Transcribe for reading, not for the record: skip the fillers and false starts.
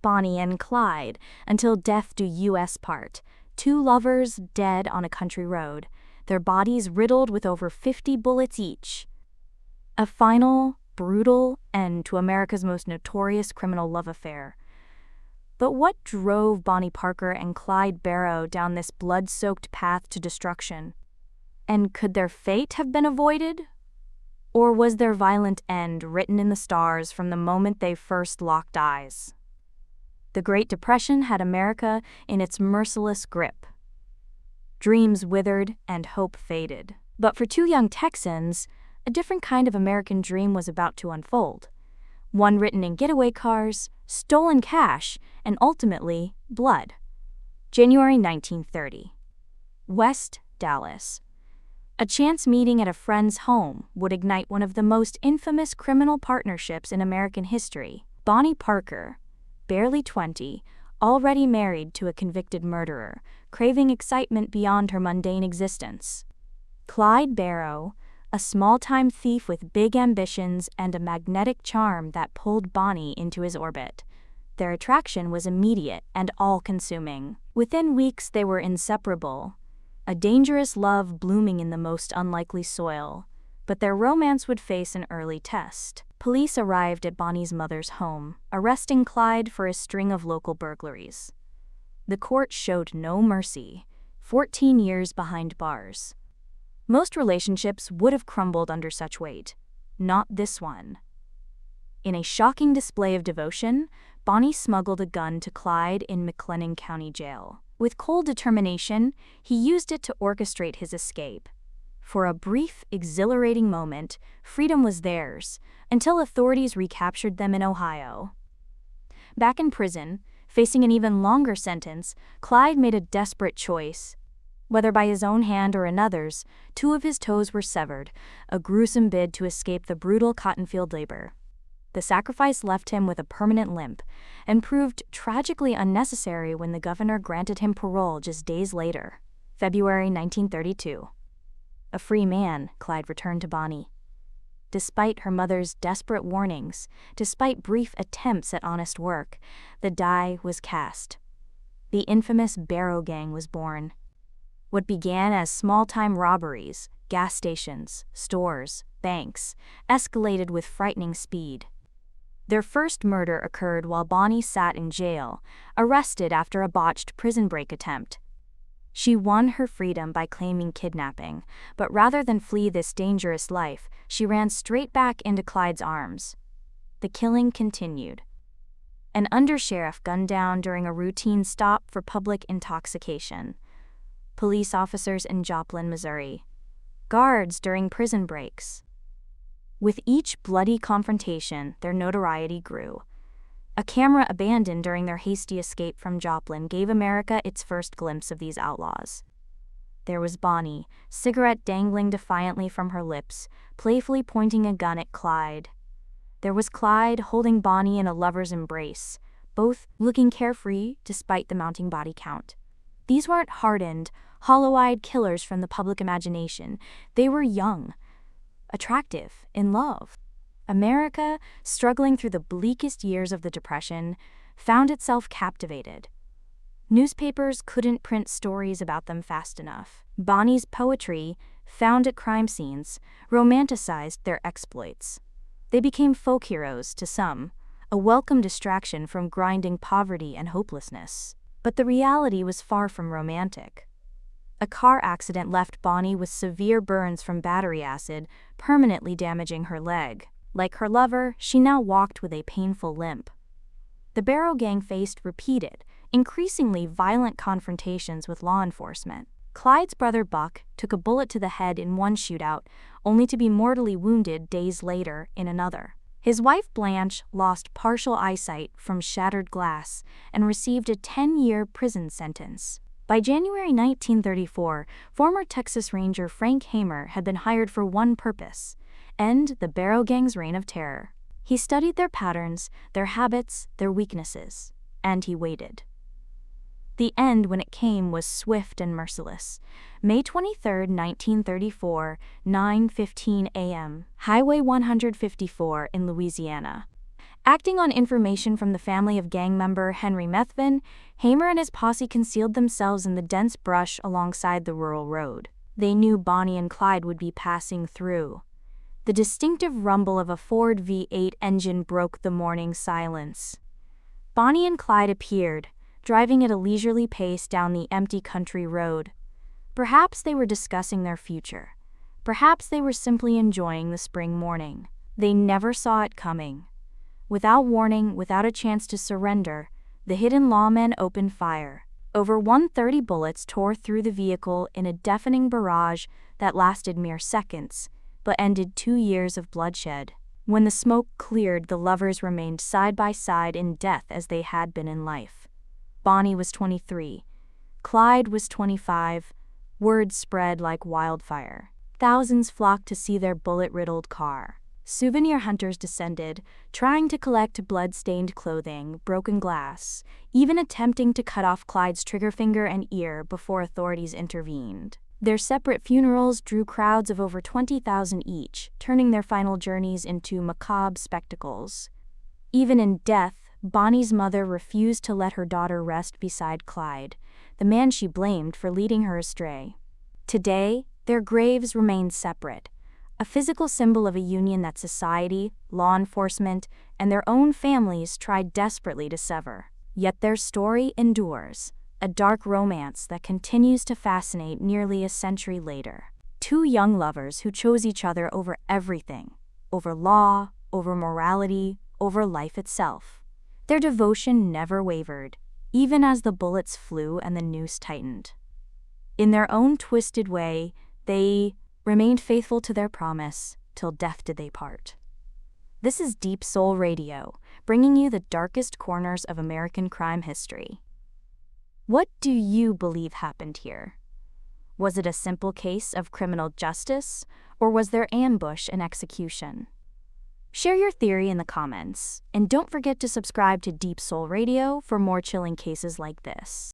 Bonnie and Clyde, until death do us part. Two lovers dead on a country road, their bodies riddled with over 50 bullets each. A final, brutal end to America's most notorious criminal love affair. But what drove Bonnie Parker and Clyde Barrow down this blood-soaked path to destruction? And could their fate have been avoided? Or was their violent end written in the stars from the moment they first locked eyes? The Great Depression had America in its merciless grip. Dreams withered and hope faded. But for two young Texans, a different kind of American dream was about to unfold. One written in getaway cars, stolen cash, and ultimately, blood. January 1930. West Dallas. A chance meeting at a friend's home would ignite one of the most infamous criminal partnerships in American history. Bonnie Parker, barely 20, already married to a convicted murderer, craving excitement beyond her mundane existence. Clyde Barrow, a small-time thief with big ambitions and a magnetic charm that pulled Bonnie into his orbit. Their attraction was immediate and all-consuming. Within weeks they were inseparable, a dangerous love blooming in the most unlikely soil. But their romance would face an early test. Police arrived at Bonnie's mother's home, arresting Clyde for a string of local burglaries. The court showed no mercy, 14 years behind bars. Most relationships would have crumbled under such weight. Not this one. In a shocking display of devotion, Bonnie smuggled a gun to Clyde in McLennan County Jail. With cold determination, he used it to orchestrate his escape. For a brief, exhilarating moment, freedom was theirs, until authorities recaptured them in Ohio. Back in prison, facing an even longer sentence, Clyde made a desperate choice. Whether by his own hand or another's, 2 of his toes were severed, a gruesome bid to escape the brutal cotton field labor. The sacrifice left him with a permanent limp, and proved tragically unnecessary when the governor granted him parole just days later, February 1932. A free man, Clyde returned to Bonnie. Despite her mother's desperate warnings, despite brief attempts at honest work, the die was cast. The infamous Barrow Gang was born. What began as small-time robberies, gas stations, stores, banks, escalated with frightening speed. Their first murder occurred while Bonnie sat in jail, arrested after a botched prison break attempt. She won her freedom by claiming kidnapping, but rather than flee this dangerous life, she ran straight back into Clyde's arms. The killing continued. An undersheriff gunned down during a routine stop for public intoxication. Police officers in Joplin, Missouri. Guards during prison breaks. With each bloody confrontation, their notoriety grew. A camera abandoned during their hasty escape from Joplin gave America its first glimpse of these outlaws. There was Bonnie, cigarette dangling defiantly from her lips, playfully pointing a gun at Clyde. There was Clyde holding Bonnie in a lover's embrace, both looking carefree despite the mounting body count. These weren't hardened, hollow-eyed killers from the public imagination. They were young, attractive, in love. America, struggling through the bleakest years of the Depression, found itself captivated. Newspapers couldn't print stories about them fast enough. Bonnie's poetry, found at crime scenes, romanticized their exploits. They became folk heroes to some, a welcome distraction from grinding poverty and hopelessness. But the reality was far from romantic. A car accident left Bonnie with severe burns from battery acid, permanently damaging her leg. Like her lover, she now walked with a painful limp. The Barrow Gang faced repeated, increasingly violent confrontations with law enforcement. Clyde's brother Buck took a bullet to the head in one shootout, only to be mortally wounded days later in another. His wife Blanche lost partial eyesight from shattered glass and received a 10-year prison sentence. By January 1934, former Texas Ranger Frank Hamer had been hired for one purpose: end the Barrow Gang's reign of terror. He studied their patterns, their habits, their weaknesses, and he waited. The end, when it came, was swift and merciless. May 23, 1934, 9:15 a.m., Highway 154 in Louisiana. Acting on information from the family of gang member Henry Methvin, Hamer and his posse concealed themselves in the dense brush alongside the rural road. They knew Bonnie and Clyde would be passing through. The distinctive rumble of a Ford V8 engine broke the morning silence. Bonnie and Clyde appeared, driving at a leisurely pace down the empty country road. Perhaps they were discussing their future. Perhaps they were simply enjoying the spring morning. They never saw it coming. Without warning, without a chance to surrender, the hidden lawmen opened fire. Over 130 bullets tore through the vehicle in a deafening barrage that lasted mere seconds, but ended 2 years of bloodshed. When the smoke cleared, the lovers remained side by side in death as they had been in life. Bonnie was 23. Clyde was 25. Word spread like wildfire. Thousands flocked to see their bullet-riddled car. Souvenir hunters descended, trying to collect blood-stained clothing, broken glass, even attempting to cut off Clyde's trigger finger and ear before authorities intervened. Their separate funerals drew crowds of over 20,000 each, turning their final journeys into macabre spectacles. Even in death, Bonnie's mother refused to let her daughter rest beside Clyde, the man she blamed for leading her astray. Today, their graves remain separate, a physical symbol of a union that society, law enforcement, and their own families tried desperately to sever. Yet their story endures, a dark romance that continues to fascinate nearly a century later. Two young lovers who chose each other over everything, over law, over morality, over life itself. Their devotion never wavered, even as the bullets flew and the noose tightened. In their own twisted way, they remained faithful to their promise, till death did they part. This is DeepSoul Radio, bringing you the darkest corners of American crime history. What do you believe happened here? Was it a simple case of criminal justice, or was there ambush and execution? Share your theory in the comments, and don't forget to subscribe to DeepSoul Radio for more chilling cases like this.